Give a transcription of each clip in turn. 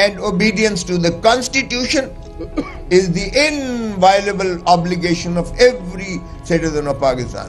and obedience to the constitution is the inviolable obligation of every citizen of Pakistan।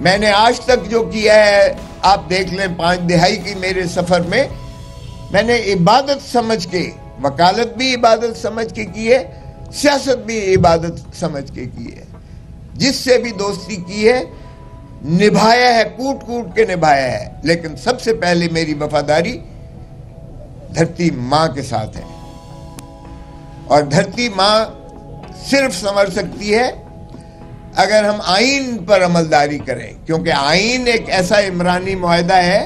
میں نے آج تک جو کیا ہے آپ دیکھ لیں 5 دہائی کی میرے سفر میں نے عبادت سمجھ کے، وکالت بھی عبادت سمجھ کے کی ہے، سیاست بھی عبادت سمجھ کے کی ہے. جس سے بھی دوستی کی ہے نبھایا ہے، کوٹ کوٹ کے نبھایا ہے. لیکن سب سے پہلے میری وفاداری دھرتی ماں کے ساتھ ہے، اور دھرتی ماں صرف سنور سکتی ہے اگر ہم آئین پر عملداری کریں، کیونکہ آئین ایک ایسا عمرانی معاہدہ ہے،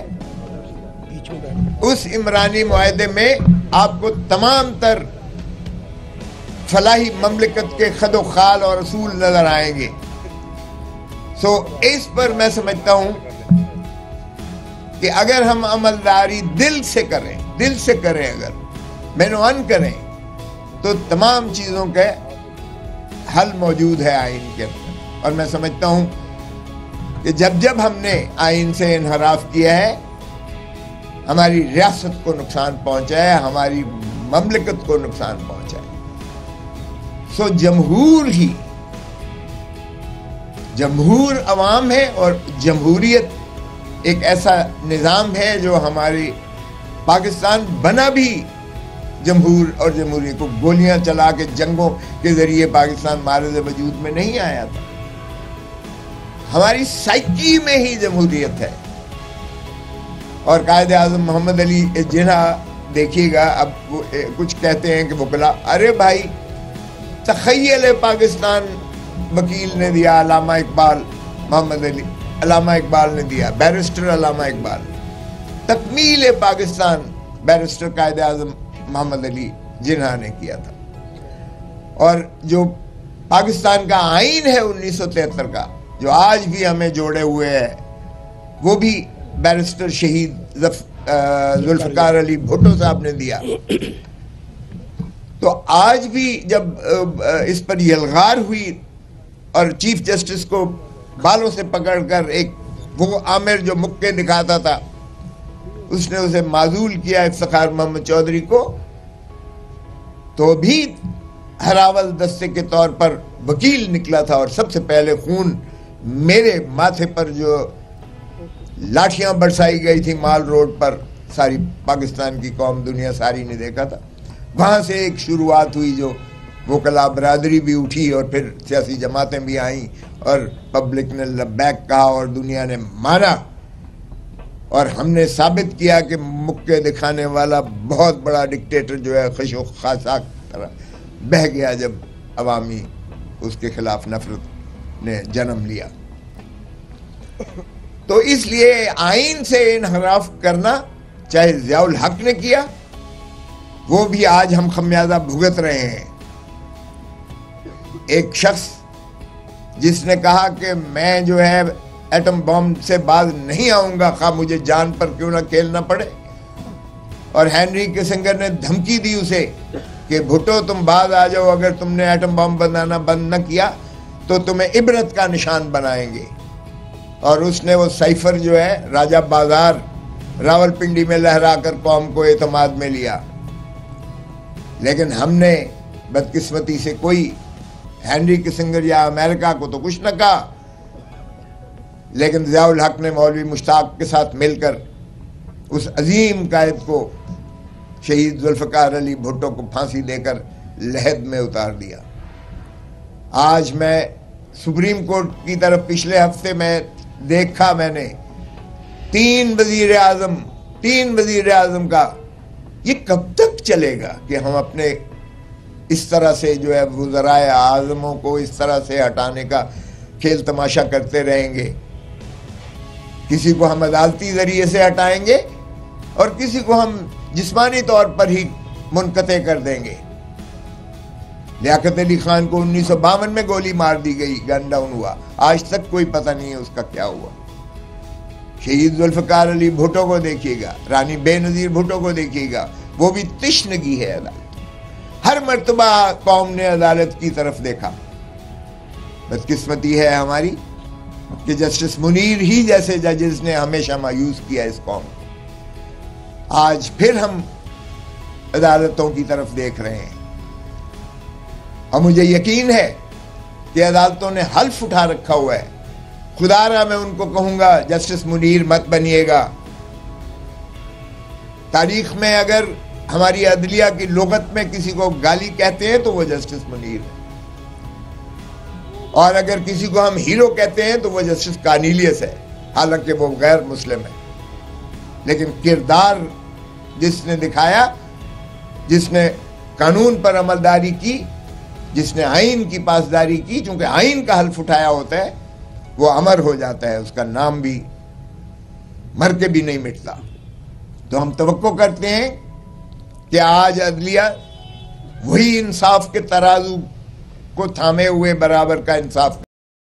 اس عمرانی معاہدے میں آپ کو تمام تر فلاحی مملکت کے خد و خال اور اصول نظر آئیں گے. اس پر میں سمجھتا ہوں کہ اگر ہم عملداری دل سے کریں اگر مینوان کریں تو تمام چیزوں کے حل موجود ہے آئین کے اندر. اور میں سمجھتا ہوں کہ جب ہم نے آئین سے انحراف کیا ہے ہماری ریاست کو نقصان پہنچا ہے، ہماری مملکت کو نقصان پہنچا ہے. جمہور عوام ہے، اور جمہوریت ایک ایسا نظام ہے جو ہماری پاکستان بنا بھی جمہور اور جمہوریت کو گولیاں چلا کے جنگوں کے ذریعے پاکستان معرض وجود میں نہیں آیا تھا. ہماری سائیکی میں ہی جمہوریت ہے. اور قائد اعظم محمد علی جناح دیکھیے گا، اب کچھ کہتے ہیں کہ وکلا، ارے بھائی تخیل پاکستان وکیل نے دیا، علامہ اقبال نے دیا، بیرسٹر علامہ اقبال. تکمیل پاکستان بیرسٹر قائد اعظم محمد علی جناح نے کیا تھا. اور جو پاکستان کا آئین ہے 1973 کا جو آج بھی ہمیں جوڑے ہوئے ہے، وہ بھی بیرسٹر شہید ذوالفقار علی بھٹو صاحب نے دیا. تو آج بھی جب اس پر یلغار ہوئی اور چیف جسٹس کو بالوں سے پکڑ کر ایک وہ عامر جو مکے دکھاتا تھا اس نے اسے معزول کیا افتخار محمد چودھری کو، تو بھی ہراول دستے کے طور پر وکیل نکلا تھا. اور سب سے پہلے خون میرے ماتھے پر جو لاٹھیاں برسائی گئی تھی مال روڈ پر، ساری پاکستان کی قوم دنیا ساری نے دیکھا تھا. وہاں سے ایک شروعات ہوئی، جو وکلا برادری بھی اٹھی اور پھر سیاسی جماعتیں بھی آئیں اور پبلک نے لبیک کہا اور دنیا نے مانا. اور ہم نے ثابت کیا کہ مکے دکھانے والا بہت بڑا ڈکٹیٹر جو ہے خش و خاصا طرح بہہ گیا جب عوامی اس کے خلاف نفرت نے جنم لیا. تو اس لیے آئین سے انحراف کرنا، چاہے ضیاء الحق نے کیا، وہ بھی آج ہم خمیازہ بھگت رہے ہیں. ایک شخص جس نے کہا کہ میں جو ہے ایٹم بم سے باز نہیں آؤں گا خواہ مجھے جان پر کیوں نہ کھیلنا پڑے، اور ہینری کسنگر نے دھمکی دی اسے کہ بھٹو تم باز آ جاؤ، اگر تم نے ایٹم بم بنانا بند نہ کیا تو تمہیں عبرت کا نشان بنائیں گے. اور اس نے وہ سائفر جو ہے راجہ بازار راول پنڈی میں لہرا کر قوم کو اعتماد میں لیا. لیکن ہم نے بدقسمتی سے کوئی ہینری کسنگر یا امریکہ کو تو کچھ نہ کہا، لیکن ضیاء الحق نے مولوی مشتاق کے ساتھ مل کر اس عظیم قائد کو شہید ذوالفقار علی بھٹو کو پھانسی دے کر لحد میں اتار دیا. آج میں سپریم کورٹ کی طرف پچھلے ہفتے میں دیکھا، میں نے 3 وزیر اعظم کا، یہ کب تک چلے گا کہ ہم اپنے اس طرح سے جو ہے وزرائے اعظموں کو اس طرح سے ہٹانے کا کھیل تماشا کرتے رہیں گے؟ کسی کو ہم عدالتی ذریعے سے ہٹائیں گے اور کسی کو ہم جسمانی طور پر ہی منقطع کر دیں گے. لیاقت علی خان کو 1952 میں گولی مار دی گئی، گن ڈاؤن ہوا، آج تک کوئی پتہ نہیں ہے اس کا کیا ہوا. شہید ذوالفقار علی بھٹو کو دیکھیے گا، رانی بے نظیر بھٹو کو دیکھیے گا، وہ بھی تشنگی ہے عدالت. ہر مرتبہ قوم نے عدالت کی طرف دیکھا. بدقسمتی ہے ہماری کہ جسٹس منیر ہی جیسے ججز نے ہمیشہ مایوس کیا اس قوم کو. آج پھر ہم عدالتوں کی طرف دیکھ رہے ہیں، اور مجھے یقین ہے کہ عدالتوں نے حلف اٹھا رکھا ہوا ہے خدا را میں ان کو کہوں گا جسٹس منیر مت بنیے گا. تاریخ میں اگر ہماری عدلیہ کی لغت میں کسی کو گالی کہتے ہیں تو وہ جسٹس منیر ہے, اور اگر کسی کو ہم ہیرو کہتے ہیں تو وہ جسٹس کارنیلیس ہے, حالانکہ وہ غیر مسلم ہے. لیکن کردار جس نے دکھایا, جس نے قانون پر عملداری کی, جس نے آئین کی پاسداری کی, چونکہ آئین کا حلف اٹھایا ہوتا ہے, وہ امر ہو جاتا ہے, اس کا نام بھی مر کے بھی نہیں مٹتا. تو ہم توقع کرتے ہیں کہ آج عدلیہ وہی انصاف کے ترازو کو تھامے ہوئے برابر کا انصاف